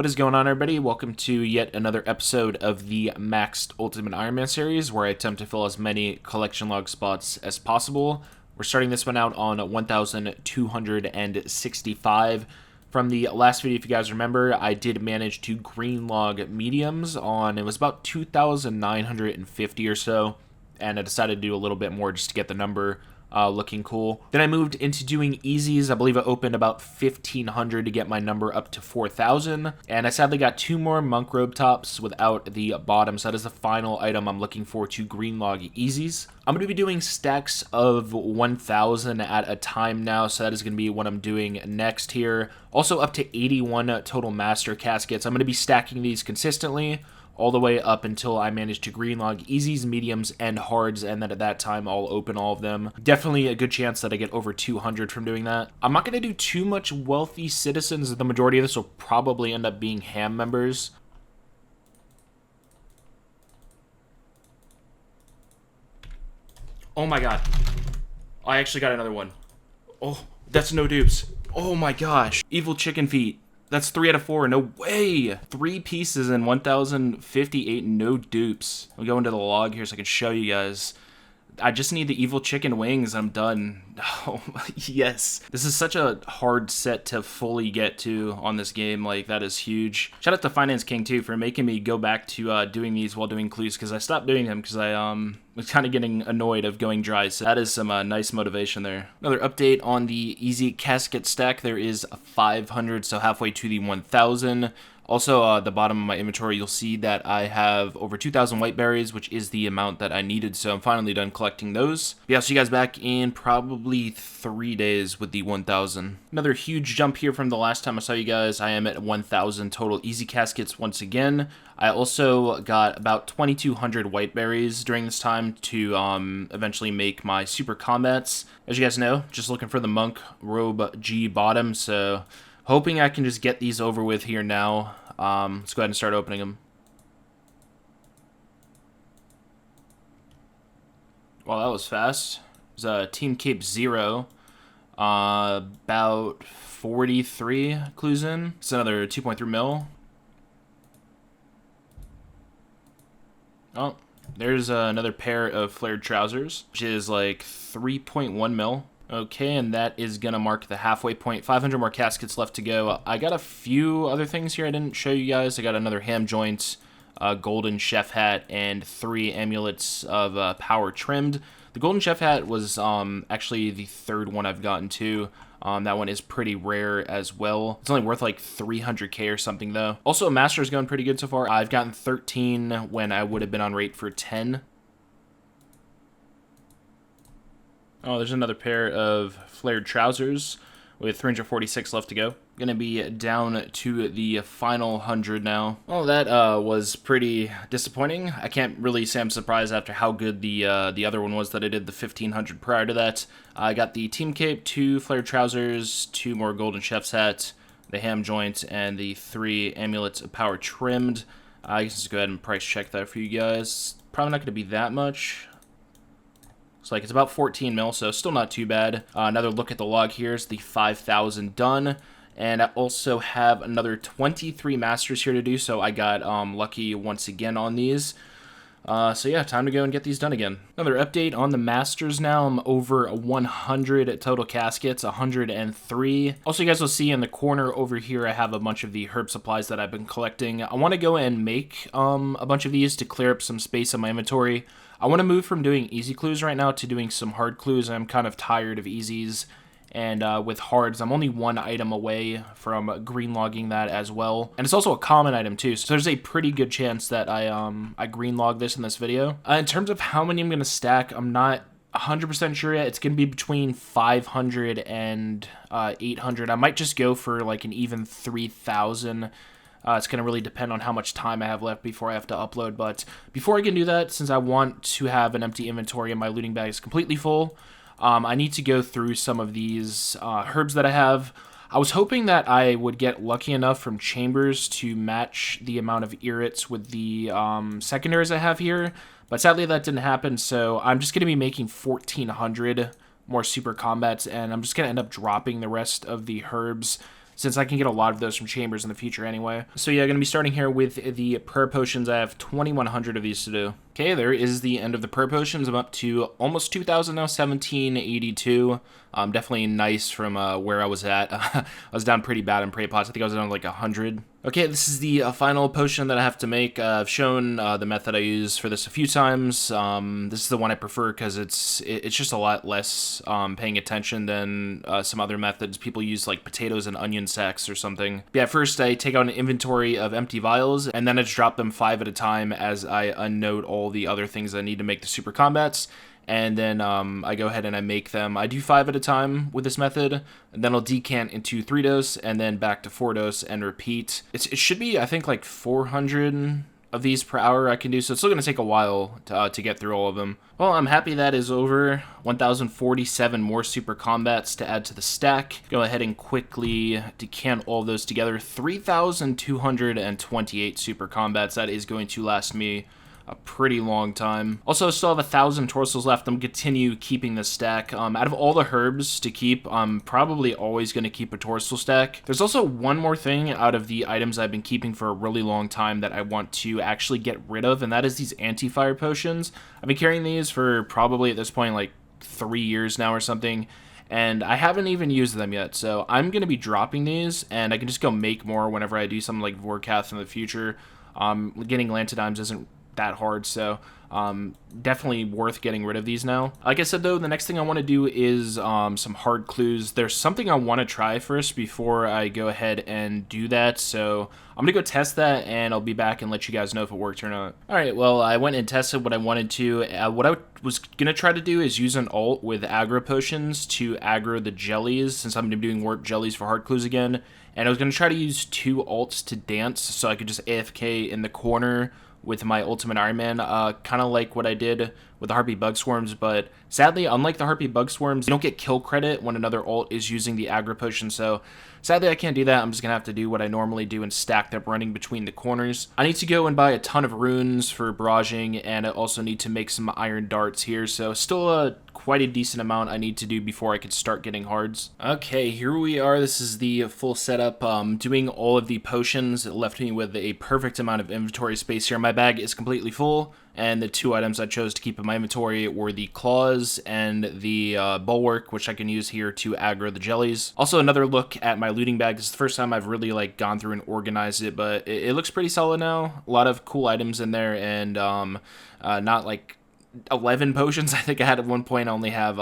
What is going on, everybody? Welcome to yet another episode of the Maxed Ultimate Ironman series, where I attempt to fill as many collection log spots as possible. We're starting this one out on 1,265. From the last video, if you guys remember, I did manage to green log mediums on, it was about 2,950 or so, and I decided to do a little bit more just to get the number looking cool. Then I moved into doing easies. I believe I opened about 1,500 to get my number up to 4,000. And I sadly got 2 more monk robe tops without the bottom. So that is the final item I'm looking for to green log easies. I'm going to be doing stacks of 1,000 at a time now. So that is going to be what I'm doing next here. Also up to 81 total master caskets. I'm going to be stacking these consistently all the way up until I manage to green log easies, mediums, and hards, and then at that time I'll open all of them. Definitely a good chance that I get over 200 from doing that. I'm not going to do too much wealthy citizens. The majority of this will probably end up being ham members. Oh my god. I actually got another one. Oh, that's no dupes. Oh my gosh. Evil chicken feet. That's 3 out of 4. No way. 3 pieces and 1,058 no dupes. I'll go into the log here so I can show you guys. I just need the evil chicken wings. I'm done. Oh, yes. This is such a hard set to fully get to on this game. Like, that is huge. Shout out to Finance King, too, for making me go back to doing these while doing clues, because I stopped doing them because I was kind of getting annoyed of going dry. So that is some nice motivation there. Another update on the easy casket stack. There is 500, so halfway to the 1,000. Also, at the bottom of my inventory, you'll see that I have over 2,000 white berries, which is the amount that I needed, so I'm finally done collecting those. Yeah, I'll see you guys back in probably 3 days with the 1,000. Another huge jump here from the last time I saw you guys. I am at 1,000 total easy caskets once again. I also got about 2,200 white berries during this time to eventually make my super combats. As you guys know, just looking for the monk robe G bottom, so hoping I can just get these over with here now. Let's go ahead and start opening them. Well, that was fast. It was Team Cape 0. About 43 clues in. It's another 2.3 mil. Oh, there's another pair of flared trousers, which is like 3.1 mil. Okay, and that is going to mark the halfway point. 500 more caskets left to go. I got a few other things here I didn't show you guys. I got another ham joint, golden chef hat, and 3 amulets of power trimmed. The golden chef hat was actually the 3rd one I've gotten to. That one is pretty rare as well. It's only worth like 300k or something though. Also, Master's going pretty good so far. I've gotten 13 when I would have been on rate for 10. Oh, there's another pair of flared trousers with 346 left to go. Gonna be down to the final 100 now. Well, that was pretty disappointing. I can't really say I'm surprised after how good the other one was that I did the 1,500 prior to that. I got the Team Cape, 2 flared trousers, 2 more golden chef's hat, the ham joint, and the 3 amulets of power trimmed. I can just go ahead and price check that for you guys. Probably not gonna be that much. Looks like it's about 14 mil, so still not too bad. Another look at the log here is the 5,000 done. And I also have another 23 masters here to do, so I got lucky once again on these. So yeah, time to go and get these done again. Another update on the masters now. I'm over 100 total caskets, 103. Also, you guys will see in the corner over here, I have a bunch of the herb supplies that I've been collecting. I want to go and make a bunch of these to clear up some space in my inventory. I want to move from doing easy clues right now to doing some hard clues. I'm kind of tired of easies. And with hards, I'm only 1 item away from green logging that as well. And it's also a common item too, so there's a pretty good chance that I green log this in this video. In terms of how many I'm going to stack, I'm not 100% sure yet. It's going to be between 500 and 800. I might just go for like an even 3,000. It's going to really depend on how much time I have left before I have to upload. But before I can do that, since I want to have an empty inventory and my looting bag is completely full, I need to go through some of these herbs that I have. I was hoping that I would get lucky enough from chambers to match the amount of irrits with the secondaries I have here. But sadly that didn't happen, so I'm just going to be making 1,400 more super combats, and I'm just going to end up dropping the rest of the herbs since I can get a lot of those from chambers in the future anyway. So yeah, I'm going to be starting here with the prayer potions. I have 2,100 of these to do. Okay, there is the end of the prayer potions. I'm up to almost 2,000 now, 1,782. Definitely nice from where I was at. I was down pretty bad in prayer pots. I think I was down like 100. Okay, this is the final potion that I have to make. I've shown the method I use for this a few times. This is the one I prefer because it's just a lot less paying attention than some other methods. People use like potatoes and onion sacks or something. But yeah, first I take out an inventory of empty vials, and then I just drop them 5 at a time as I unnote all the other things I need to make the super combats. And then I go ahead and I make them. I do 5 at a time with this method, and then I'll decant into 3 dose, and then back to 4 dose, and repeat. It should be, I think, like 400 of these per hour I can do, so it's still going to take a while to get through all of them. Well, I'm happy that is over. 1,047 more super combats to add to the stack. Go ahead and quickly decant all of those together. 3,228 super combats. That is going to last me a pretty long time. Also, I still have 1,000 torsos left. I'm going to continue keeping this stack. Out of all the herbs to keep, I'm probably always going to keep a torso stack. There's also one more thing out of the items I've been keeping for a really long time that I want to actually get rid of, and that is these anti-fire potions. I've been carrying these for probably at this point like 3 years now or something, and I haven't even used them yet, so I'm going to be dropping these, and I can just go make more whenever I do something like Vorkath in the future. Getting Lantidimes isn't that hard, so definitely worth getting rid of these now. Like I said though, the next thing I want to do is some hard clues. There's something I want to try first before I go ahead and do that, so I'm gonna go test that and I'll be back and let you guys know if it worked or not. Alright, well, I went and tested what I wanted to. What I was gonna try to do is use an ult with aggro potions to aggro the jellies, since I'm gonna be doing warp jellies for hard clues again, and I was gonna try to use 2 ults to dance so I could just AFK in the corner with my ultimate Ironman, kind of like what I did with the Harpy Bug Swarms, but sadly, unlike the Harpy Bug Swarms, you don't get kill credit when another ult is using the aggro potion, so sadly I can't do that. I'm just going to have to do what I normally do and stack them running between the corners. I need to go and buy a ton of runes for barraging, and I also need to make some iron darts here, so still quite a decent amount I need to do before I could start getting hards. Okay, here we are. This is the full setup. Doing all of the potions. It left me with a perfect amount of inventory space here. My bag is completely full, and the 2 items I chose to keep in my inventory were the claws and the bulwark, which I can use here to aggro the jellies. Also, another look at my looting bag. This is the first time I've really gone through and organized it, but it looks pretty solid now. A lot of cool items in there, and not like 11 potions. I think I had at one point. I only have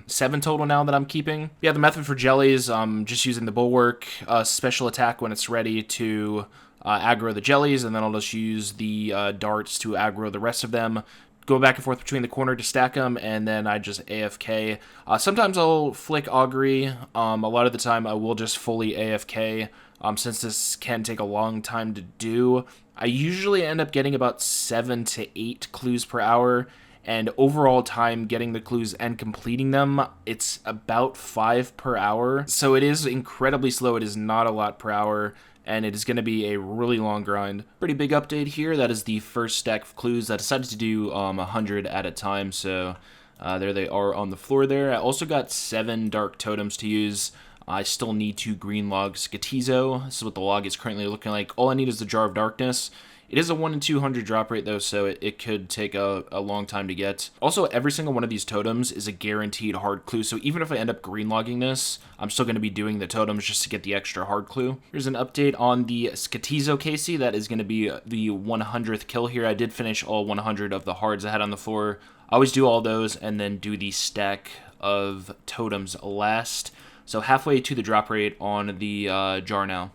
7 total now that I'm keeping. Yeah, the method for jellies, just using the bulwark, special attack when it's ready to aggro the jellies, and then I'll just use the darts to aggro the rest of them. Go back and forth between the corner to stack them, and then I just AFK. Sometimes I'll flick augury. A lot of the time I will just fully AFK, since this can take a long time to do. I usually end up getting about 7 to 8 clues per hour, and overall time getting the clues and completing them, it's about 5 per hour. So it is incredibly slow. It is not a lot per hour, and it is going to be a really long grind. Pretty big update here. That is the first stack of clues. I decided to do 100 at a time, so there they are on the floor there. I also got 7 dark totems to use. I still need 2 green logs Skatizo. This is what the log is currently looking like. All I need is the Jar of Darkness. It is a 1 in 200 drop rate though, so it could take a long time to get. Also, every single one of these totems is a guaranteed hard clue, so even if I end up green logging this, I'm still going to be doing the totems just to get the extra hard clue. Here's an update on the Skatizo Casey. That is going to be the 100th kill here. I did finish all 100 of the hards I had on the floor. I always do all those and then do the stack of totems last. So halfway to the drop rate on the jar now.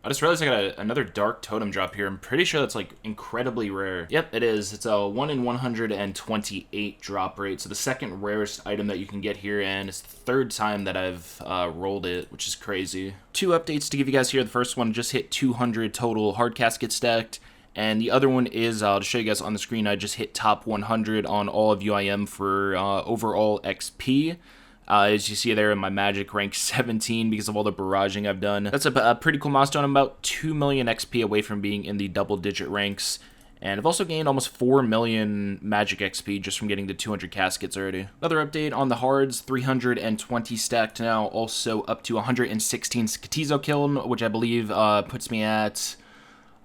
I just realized I got another dark totem drop here. I'm pretty sure that's incredibly rare. Yep, it is. It's a 1 in 128 drop rate. So the second rarest item that you can get here, and it's the 3rd time that I've rolled it, which is crazy. 2 updates to give you guys here. The first one just hit 200 total hard caskets stacked. And the other one is, I'll just show you guys on the screen, I just hit top 100 on all of UIM for overall XP. As you see there, my magic rank 17 because of all the barraging I've done. That's a pretty cool milestone. I'm about 2 million XP away from being in the double-digit ranks. And I've also gained almost 4 million magic XP just from getting to 200 caskets already. Another update on the hards, 320 stacked now, also up to 116 Skatizo killed, which I believe puts me at...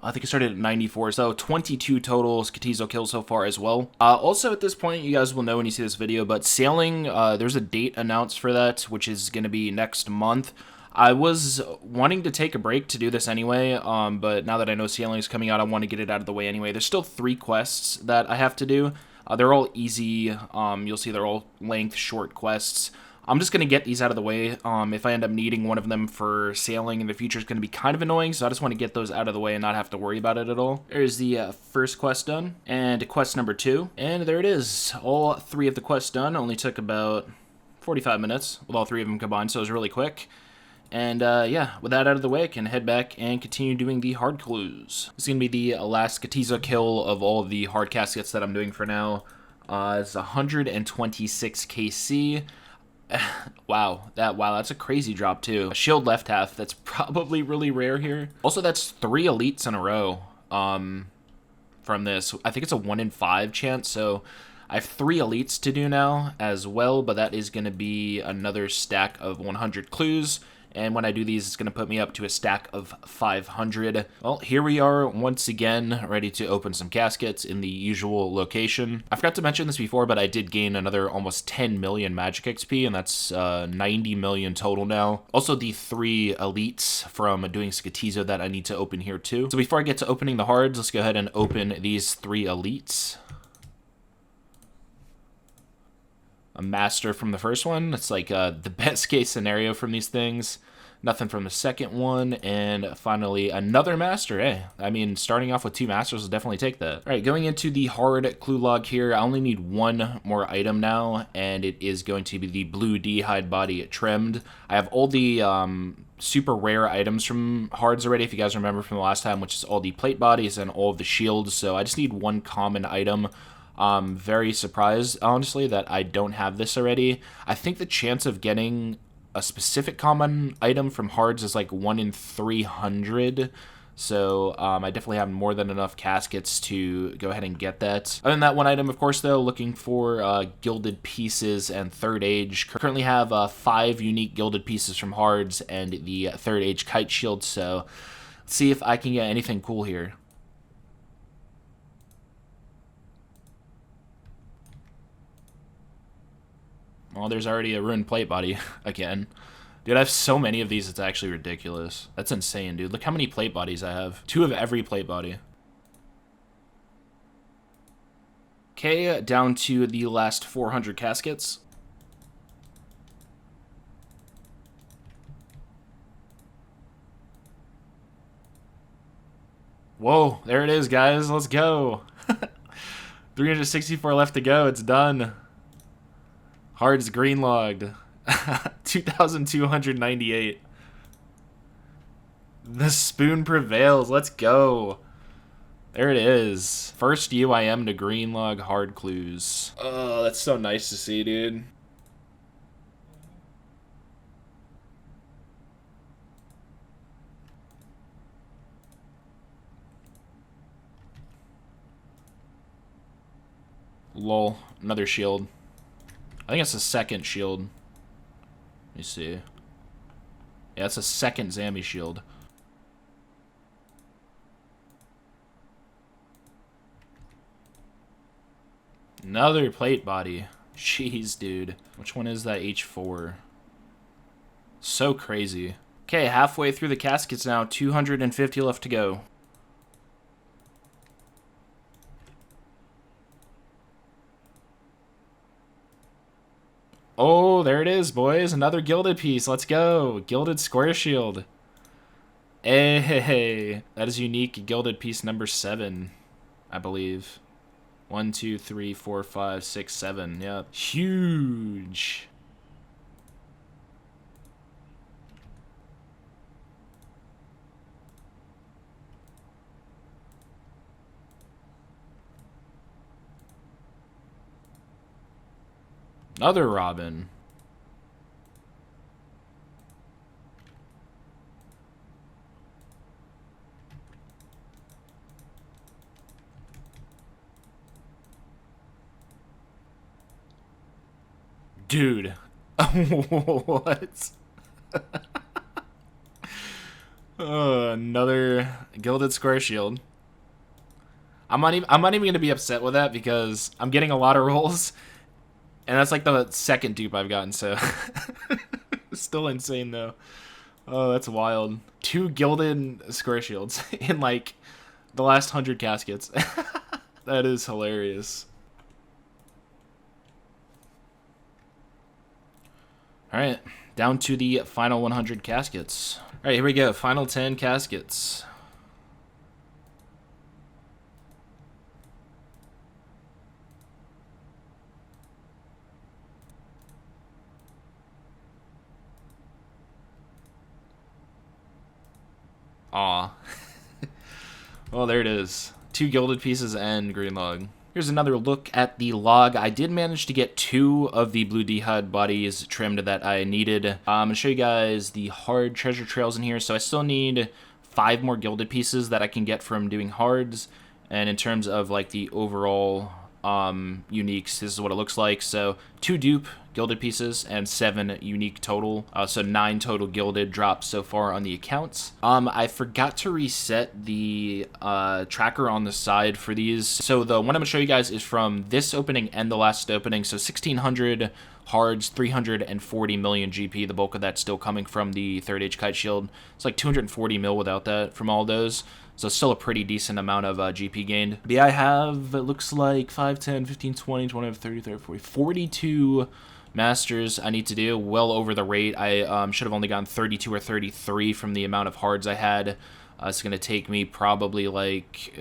I think I started at 94, so 22 total Skatizo kills so far as well. Also, at this point, you guys will know when you see this video, but sailing, there's a date announced for that, which is going to be next month. I was wanting to take a break to do this anyway, but now that I know sailing is coming out, I want to get it out of the way anyway. There's still 3 quests that I have to do. They're all easy. You'll see they're all length, short quests. I'm just going to get these out of the way. If I end up needing one of them for sailing in the future, it's going to be kind of annoying, so I just want to get those out of the way and not have to worry about it at all. There's the first quest done, and quest number 2, and there it is. All 3 of the quests done. Only took about 45 minutes with all 3 of them combined, so it was really quick. And yeah, with that out of the way, I can head back and continue doing the hard clues. This is going to be the last Skatizo kill of all of the hard caskets that I'm doing for now. It's 126 KC. Wow, that's a crazy drop too. A shield left half, that's probably really rare here. Also, that's 3 elites in a row from this. I think it's a 1 in 5 chance, so I have 3 elites to do now as well, but that is going to be another stack of 100 clues. And when I do these, it's going to put me up to a stack of 500. Well, here we are once again, ready to open some caskets in the usual location. I forgot to mention this before, but I did gain another almost 10 million magic XP, and that's 90 million total now. Also, the 3 elites from doing Skatizo that I need to open here too. So before I get to opening the hards, let's go ahead and open these 3 elites. A master from the first one. It's like the best case scenario from these things. Nothing from the second one. And finally, another master. Hey, I mean, starting off with 2 masters will definitely take that. All right, going into the hard clue log here, I only need 1 more item now, and it is going to be the blue D-hide body trimmed. I have all the super rare items from hards already, if you guys remember from the last time, which is all the plate bodies and all of the shields. So I just need 1 common item. Very surprised, honestly, that I don't have this already. I think the chance of getting a specific common item from hards is like 1 in 300. So I definitely have more than enough caskets to go ahead and get that. Other than that 1 item, of course, though, looking for gilded pieces and third age. Currently have 5 unique gilded pieces from hards and the third age kite shield. So let's see if I can get anything cool here. Well, there's already a ruined plate body again. Dude, I have so many of these, it's actually ridiculous. That's insane, dude. Look how many plate bodies I have. 2 of every plate body. Okay, down to the last 400 caskets. Whoa, there it is, guys. Let's go. 364 left to go. It's done. Hards green logged. 2,298. The spoon prevails. Let's go. There it is. First UIM to green log hard clues. Oh, that's so nice to see, dude. Lol. Another shield. I think it's a second shield. Let me see. Yeah, it's a second Zammy shield. Another plate body. Jeez, dude. Which one is that H4? So crazy. Okay, halfway through the caskets now. 250 left to go. Oh, there it is, boys. Another gilded piece. Let's go. Gilded square shield. Hey, that is unique gilded piece number 7, I believe. 1, 2, 3, 4, 5, 6, 7. Yep. Huge. Another Robin. Dude. What? Another Gilded Square Shield. I'm not even gonna be upset with that because I'm getting a lot of rolls, and that's like the second dupe I've gotten, so still insane though. Oh, that's wild. 2 Gilded Square Shields in like the last 100 caskets. That is hilarious. Alright, down to the final 100 caskets. Alright, here we go. Final 10 caskets. Aw. Well, there it is. 2 gilded pieces and green log. Here's another look at the log. I did manage to get 2 of the blue d'hide bodies trimmed that I needed. I'm going to show you guys the hard treasure trails in here. So I still need 5 more gilded pieces that I can get from doing hards. And in terms of like the overall uniques, this is what it looks like. So 2 dupe gilded pieces and 7 unique total. So 9 total gilded drops so far on the accounts. I forgot to reset the tracker on the side for these. So the one I'm gonna show you guys is from this opening and the last opening. So 1600 hards, 340 million GP. The bulk of that's still coming from the third age kite shield. It's like 240 mil without that from all those. So still a pretty decent amount of GP gained. But yeah, I have, it looks like 5, 10, 15, 20, 25, 30, 30, 40, 42 masters I need to do. Well over the rate. I should have only gotten 32 or 33 from the amount of hards I had. It's going to take me probably like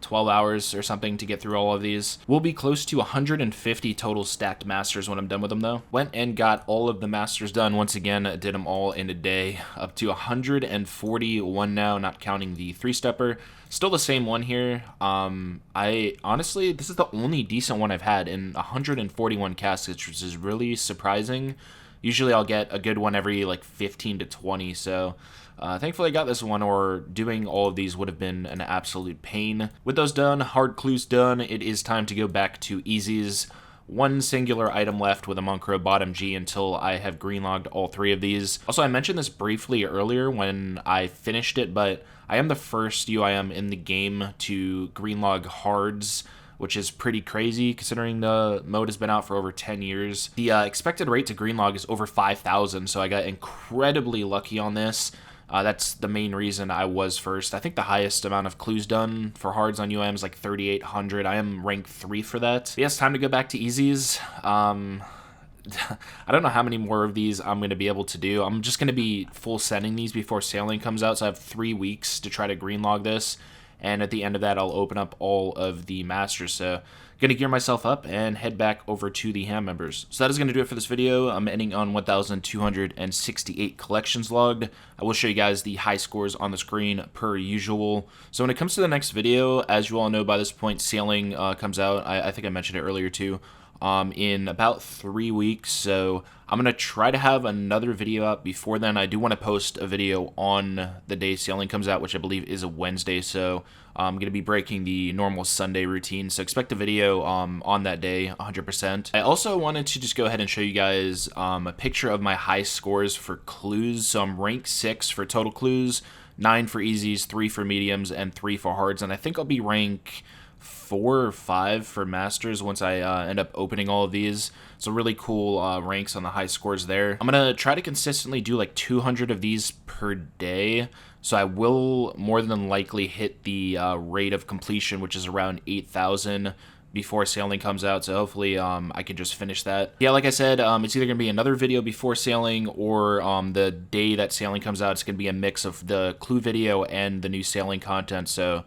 12 hours or something to get through all of these. We'll be close to 150 total stacked masters when I'm done with them though. Went and got all of the masters done once again. Did them all in a day. Up to 141 now, not counting the 3-stepper. Still the same one here. I honestly, this is the only decent one I've had in 141 caskets, which is really surprising. Usually I'll get a good one every like 15 to 20, so thankfully I got this one, or doing all of these would have been an absolute pain. With those done, hard clues done, it is time to go back to easies. One singular item left with a Monk-Crow bottom G until I have greenlogged all 3 of these. Also, I mentioned this briefly earlier when I finished it, but I am the first UIM in the game to greenlog hards, which is pretty crazy considering the mode has been out for over 10 years. The expected rate to greenlog is over 5,000, so I got incredibly lucky on this. That's the main reason I was first. I think the highest amount of clues done for hards on UIM is like 3,800. I am rank 3 for that. But yes, time to go back to easies. I don't know how many more of these I'm going to be able to do. I'm just going to be full sending these before sailing comes out, so I have 3 weeks to try to greenlog this. And at the end of that, I'll open up all of the masters. So going to gear myself up and head back over to the ham members. So that is going to do it for this video. I'm ending on 1,268 collections logged. I will show you guys the high scores on the screen per usual. So when it comes to the next video, as you all know by this point, sailing comes out. I think I mentioned it earlier too. In about 3 weeks, so I'm gonna try to have another video up before then. I do want to post a video on the day sailing comes out, which I believe is a Wednesday, so I'm gonna be breaking the normal Sunday routine, so expect a video on that day 100%. I also wanted to just go ahead and show you guys a picture of my high scores for clues. So I'm rank 6 for total clues, 9 for easies, 3 for mediums, and 3 for hards, and I think I'll be rank 4 or 5 for masters once I end up opening all of these. So really cool ranks on the high scores there. I'm gonna try to consistently do like 200 of these per day, so I will more than likely hit the rate of completion, which is around 8,000 before sailing comes out, so hopefully I can just finish that. Yeah, like I said, it's either gonna be another video before sailing or the day that sailing comes out. It's gonna be a mix of the clue video and the new sailing content, so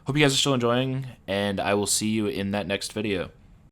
hope you guys are still enjoying, and I will see you in that next video.